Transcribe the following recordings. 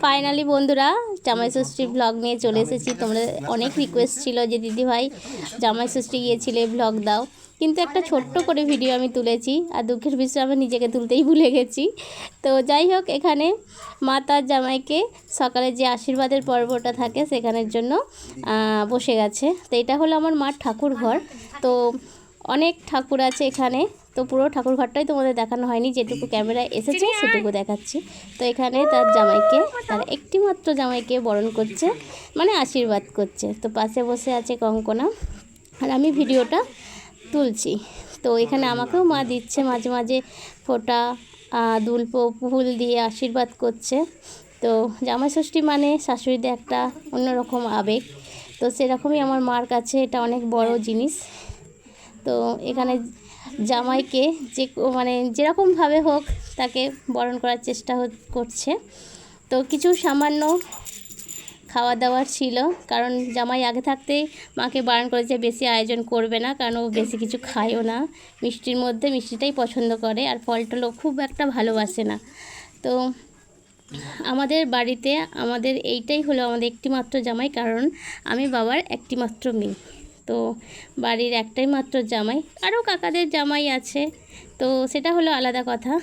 Finally বন্ধুরা জামাই ষষ্ঠী blog নিয়ে চলে এসেছি। তোমরা অনেক রিকোয়েস্ট ছিল যে দিদিভাই জামাই ষষ্ঠী গিয়েছিলে ব্লগ দাও, কিন্তু একটা ছোট্ট করে ভিডিও আমি তুলেছি। আর দুঃখের বিষয় আমি নিজেকে তুলতেই ভুলে গেছি। তো যাই হোক, এখানে মা তার জামাইকে সকালে যে আশীর্বাদের পর্বটা থাকে সেখানের জন্য বসে গেছে। তো এটা হলো আমার মার ঠাকুর ঘর। তো অনেক ঠাকুর আছে এখানে, তো পুরো ঠাকুর ঘরটাই তোমাদের দেখানো হয়নি, যেটুকু ক্যামেরায় এসেছে সেটুকু দেখাচ্ছি। তো এখানে তার জামাইকে, তার একটি মাত্র জামাইকে বরণ করছে, মানে আশীর্বাদ করছে। তো পাশে বসে আছে কঙ্কনা, আর আমি ভিডিওটা তুলছি। তো এখানে আমাকেও মা দিচ্ছে মাঝে মাঝে ফোঁটা, দুল ফুল দিয়ে আশীর্বাদ করছে। তো জামাই ষষ্ঠী মানে শাশুড়িদের একটা অন্যরকম আবেগ, তো সেরকমই আমার মার কাছে এটা অনেক বড় জিনিস। তো এখানে জামাইকে যে মানে যেরকমভাবে হোক তাকে বরণ করার চেষ্টা করছে। তো কিছু সামান্য খাওয়া দাওয়ার ছিল, কারণ জামাই আগে থাকতেই মাকে বারণ করেছে বেশি আয়োজন করবে না, কারণ ও বেশি কিছু খায়ও না, মিষ্টির মধ্যে মিষ্টিটাই পছন্দ করে, আর ফল টলও খুব একটা ভালোবাসে না। তো আমাদের বাড়িতে আমাদের এইটাই হলো আমাদের একটি মাত্র জামাই, কারণ আমি বাবার একটি মাত্র মেয়ে। তো বাড়ির একটাই মাত্র জামাই, আরও কাকাদের জামাই আছে, তো সেটা হলো আলাদা কথা।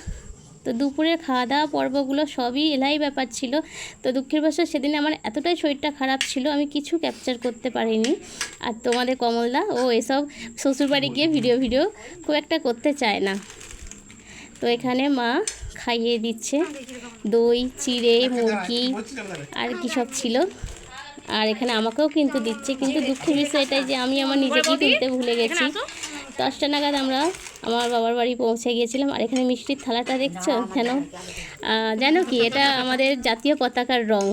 তো দুপুরের খাওয়া দাওয়া পর্বগুলো সবই এলাই ব্যাপার ছিল। তো দুঃখের বশত সেদিন আমার এতটাই শরীরটা খারাপ ছিল, আমি কিছু ক্যাপচার করতে পারিনি। আর তোমাদের কমলদা ও এসব শ্বশুরবাড়ি গিয়ে ভিডিও খুব একটা করতে চায় না। তো এখানে মা খাইয়ে দিচ্ছে দই, চিড়ে, মুরগি আর কী সব ছিল, আর এখানে আমাকেও কিন্তু দিচ্ছে। কিন্তু দুঃখের বিষয় এটাই যে আমি আমার নিজেকেই তুলতে ভুলে গেছি। 10টা নাগাদ আমরা আমার বাবার বাড়ি পৌঁছে গিয়েছিলাম। আর এখানে মিষ্টির থালাটা দেখছো, জানো কি এটা আমাদের জাতীয় পতাকার রং,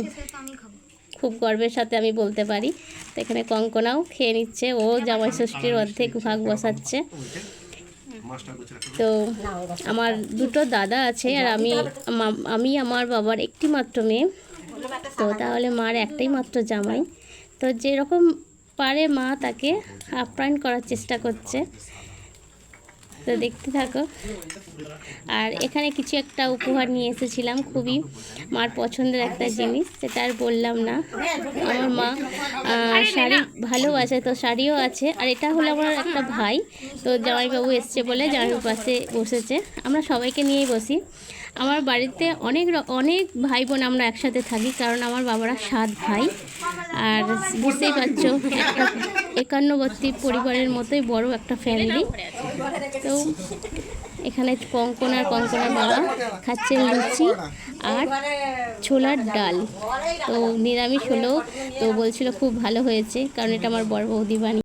খুব গর্বের সাথে আমি বলতে পারি। তো এখানে কঙ্কনাও খেয়ে নিচ্ছে, ও জামাই ষষ্ঠীর অর্ধেক ভাগ বসাচ্ছে। তো আমার দুটো দাদা আছে, আর আমি আমার বাবার একটি মাত্র মেয়ে। তো তাহলে মার একটাই মাত্র জামাই, তো যেরকম পারে মা তাকে আপ্যায়ন করার চেষ্টা করছে। তো দেখতে থাকো। আর এখানে কিছু একটা উপহার নিয়ে এসেছিলাম, খুবই মার পছন্দের একটা জিনিস, সেটা আর বললাম না। আমার মা শাড়ি ভালোবাসে, তো শাড়িও আছে। আর এটা হলো আমার একটা ভাই, তো জামাইবাবু এসছে বলে জামাইবাবুর পাশে বসেছে। আমরা সবাইকে নিয়েই বসি। আমার বাড়িতে অনেক ভাই বোন আমরা একসাথে থাকি, কারণ আমার বাবারা 7 ভাই। আর বুঝতেই পারছো, একটা 51বর্তী পরিবারের মতোই বড় একটা ফ্যামিলি। তো এখানে কঙ্কনার বাবা খাচ্ছে লুচি আর ছোলার ডাল। তো নিরামিষ হলেও তো বলছিল খুব ভালো হয়েছে, কারণ এটা আমার বড় বৌদি বানিয়ে।